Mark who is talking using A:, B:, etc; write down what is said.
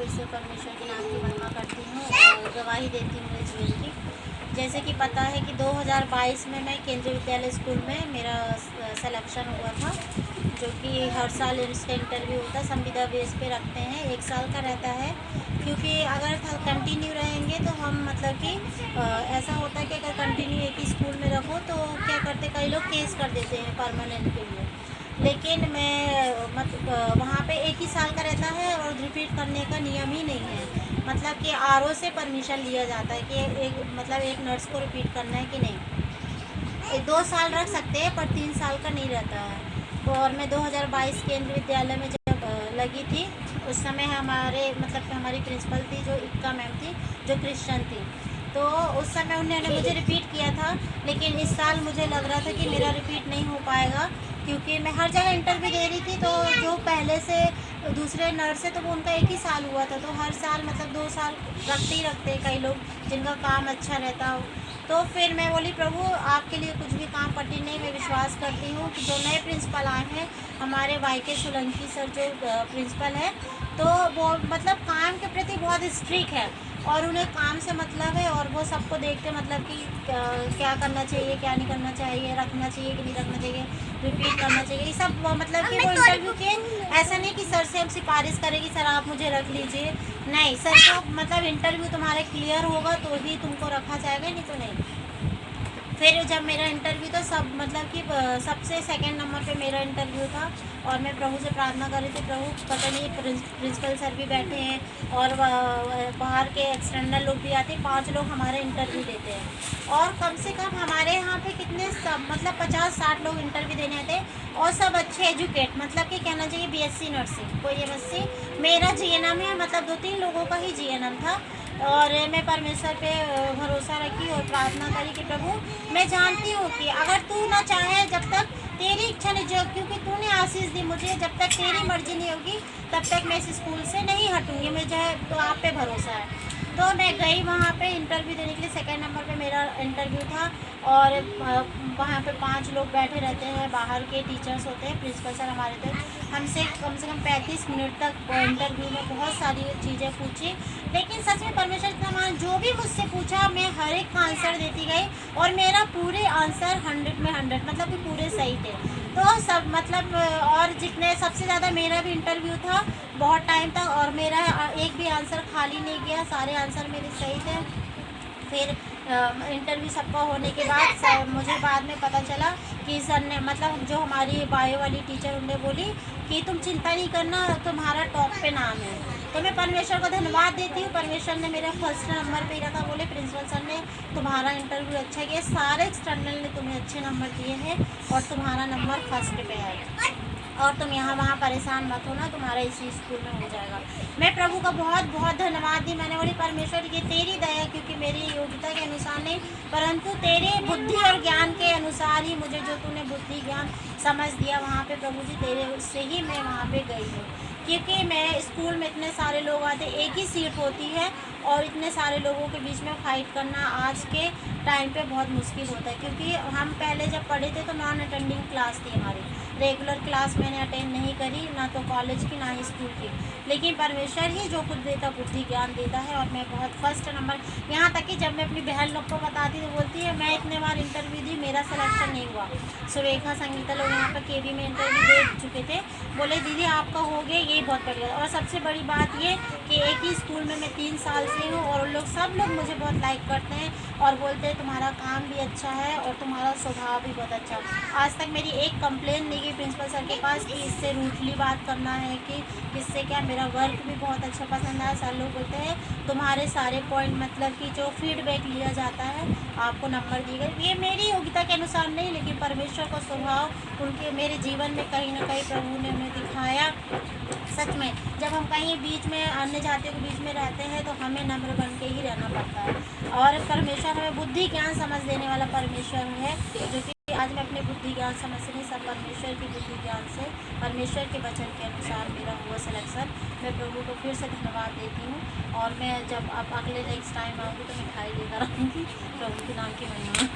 A: फिर से परमेश्वर के नाम की महिमा करती हूँ और गवाही देती हूँ मेरे जीवन की। जैसे कि पता है कि 2022 में मैं केंद्रीय विद्यालय स्कूल में मेरा सिलेक्शन हुआ था, जो कि हर साल इसका इंटरव्यू होता है, संविदा बेस पे रखते हैं, 1 साल का रहता है। क्योंकि अगर कंटिन्यू रहेंगे तो हम मतलब कि ऐसा होता है कि अगर कंटिन्यू एक ही स्कूल में रखो तो क्या करते, कई लोग केस कर देते हैं परमानेंट के लिए। लेकिन मैं वहाँ पे 1 ही साल का रहता है और रिपीट करने का नियम ही नहीं है। मतलब कि आरओ से परमिशन लिया जाता है कि एक नर्स को रिपीट करना है कि नहीं। 2 साल रख सकते हैं पर 3 साल का नहीं रहता है। और मैं 2022 केंद्रीय विद्यालय में जब लगी थी, उस समय हमारी प्रिंसिपल थी जो इक्का मैम थी, जो क्रिश्चियन थी। तो उस समय उन्होंने मुझे रिपीट किया था, लेकिन इस साल मुझे लग रहा था कि मेरा रिपीट नहीं हो पाएगा, क्योंकि मैं हर जगह इंटरव्यू दे रही थी। तो जो पहले से दूसरे नर्स है तो वो उनका 1 ही साल हुआ था, तो हर साल 2 साल रखते ही रखते कई लोग जिनका काम अच्छा रहता हो। तो फिर मैं बोली, प्रभु आपके लिए कुछ भी काम कठिन नहीं। मैं विश्वास करती हूँ कि जो नए प्रिंसिपल आए हैं, हमारे YK सोलंकी सर जो प्रिंसिपल है, तो वो काम के प्रति बहुत स्ट्रिक्ट है और उन्हें काम से मतलब है। और वो सबको देखते कि क्या करना चाहिए, क्या नहीं करना चाहिए, रखना चाहिए कि नहीं रखना चाहिए, रिपीट करना चाहिए, ये सब कि वो इंटरव्यू के ऐसा नहीं कि सर से हम सिफारिश करेंगे, सर आप मुझे रख लीजिए। नहीं, सर को इंटरव्यू तुम्हारे क्लियर होगा तो ही तुमको रखा जाएगा, नहीं तो नहीं। फिर जब मेरा इंटरव्यू था सबसे सेकंड नंबर पे मेरा इंटरव्यू था और मैं प्रभु से प्रार्थना कर रही थी, प्रभु पता नहीं प्रिंसिपल सर भी बैठे हैं और बाहर के एक्सटर्नल लोग भी आते हैं, 5 लोग हमारा इंटरव्यू देते हैं और कम से कम हमारे यहाँ पे कितने 50-60 लोग इंटरव्यू देने आते हैं और सब अच्छे एजुकेट, कि कहना चाहिए BSc नर्सिंग, कोई MSc। मेरा GNM है, 2-3 लोगों का ही GNM था। और मैं परमेश्वर पे भरोसा रखी और प्रार्थना करी कि प्रभु मैं जानती हूँ कि अगर तू ना चाहे, जब तक तेरी इच्छा नहीं, जो क्योंकि तूने आशीष दी मुझे, जब तक तेरी मर्जी नहीं होगी तब तक मैं इस स्कूल से नहीं हटूँगी। मुझे तो आप पे भरोसा है। तो मैं गई वहाँ पे इंटरव्यू देने के लिए, सेकंड नंबर पे मेरा इंटरव्यू था और वहाँ पे 5 लोग बैठे रहते हैं, बाहर के टीचर्स होते हैं, प्रिंसिपल सर हमारे थे। हमसे कम से कम 35 मिनट तक इंटरव्यू में बहुत सारी चीज़ें पूछी, लेकिन सच में परमेश्वर का मान, जो भी मुझसे पूछा मैं हर एक का आंसर देती गई और मेरा पूरे आंसर 100 में 100 कि पूरे सही थे। तो सब और जितने सबसे ज़्यादा मेरा भी इंटरव्यू था बहुत टाइम तक और मेरा एक भी आंसर खाली नहीं गया, सारे आंसर मेरे सही थे। फिर इंटरव्यू सबका होने के बाद मुझे बाद में पता चला कि सर ने जो हमारी बायो वाली टीचर उन्होंने बोली कि तुम चिंता नहीं करना, तुम्हारा टॉप पे नाम है। तो मैं परमेश्वर को धन्यवाद देती हूँ, परमेश्वर ने मेरा फर्स्ट नंबर पे ही रखा। बोले प्रिंसिपल सर ने तुम्हारा इंटरव्यू अच्छा किया, सारे एक्सटर्नल ने तुम्हें अच्छे नंबर दिए हैं और तुम्हारा नंबर फर्स्ट पे है और तुम यहाँ वहाँ परेशान मत होना, तुम्हारा इसी स्कूल में हो जाएगा। मैं प्रभु का बहुत बहुत धन्यवाद दी। मैंने बोली परमेश्वर ये तेरी दया, क्योंकि मेरी योग्यता के अनुसार नहीं परंतु तेरे बुद्धि और ज्ञान के अनुसार ही मुझे जो तूने बुद्धि ज्ञान समझ दिया वहाँ पे, प्रभु जी तेरे उससे ही मैं वहाँ पे गई हूँ। क्योंकि मैं स्कूल में इतने सारे लोग आते, एक ही सीट होती है और इतने सारे लोगों के बीच में फाइट करना आज के टाइम पे बहुत मुश्किल होता है। क्योंकि हम पहले जब पढ़े थे तो नॉन अटेंडिंग क्लास थी हमारी, रेगुलर क्लास मैंने अटेंड नहीं करी, ना तो कॉलेज की ना ही स्कूल की। लेकिन परमेश्वर ही जो कुछ देता बुद्धि ज्ञान देता है और मैं बहुत फर्स्ट नंबर, यहाँ तक कि जब मैं अपनी बहन लोग को बताती तो बोलती है मैं इतने बार इंटरव्यू दी, मेरा सिलेक्शन नहीं हुआ। सुरेखा संगीता लोग यहाँ पर KB में इंटरव्यू दे चुके थे, बोले दीदी आपका हो गया, यही बहुत बढ़िया। और सबसे बड़ी बात ये कि एक ही स्कूल में मैं 3 साल से हूँ और सब लोग मुझे बहुत लाइक करते हैं और बोलते हैं तुम्हारा काम भी अच्छा है और तुम्हारा स्वभाव भी बहुत अच्छा है। आज तक मेरी एक कंप्लेन नहीं गई प्रिंसिपल सर के पास कि इससे रूटली बात करना है कि इससे क्या, मेरा वर्क भी बहुत अच्छा पसंद आया। सर लोग बोलते हैं तुम्हारे सारे पॉइंट कि जो फीडबैक लिया जाता है आपको नंबर दिए गए। ये मेरी योग्यता के अनुसार नहीं, लेकिन परमेश्वर का स्वभाव उनके मेरे जीवन में कहीं ना कहीं प्रभु ने उन्हें दिखाया। सच में जब हम कहीं बीच में अन्य जातियों के बीच में रहते हैं तो हमें नम्र बन के ही रहना पड़ता है और परमेश्वर हमें बुद्धि ज्ञान समझ देने वाला परमेश्वर है, जो कि आज मैं अपने बुद्धि ज्ञान समझ से नहीं, सब परमेश्वर की बुद्धि ज्ञान से, परमेश्वर के वचन के अनुसार मेरा हुआ सिलेक्शन। मैं प्रभु को फिर से धन्यवाद देती हूँ और मैं जब अब अगले नेक्स्ट टाइम आऊँगी तो मिठाई लेकर आऊँगी। प्रभु के नाम की महिमा।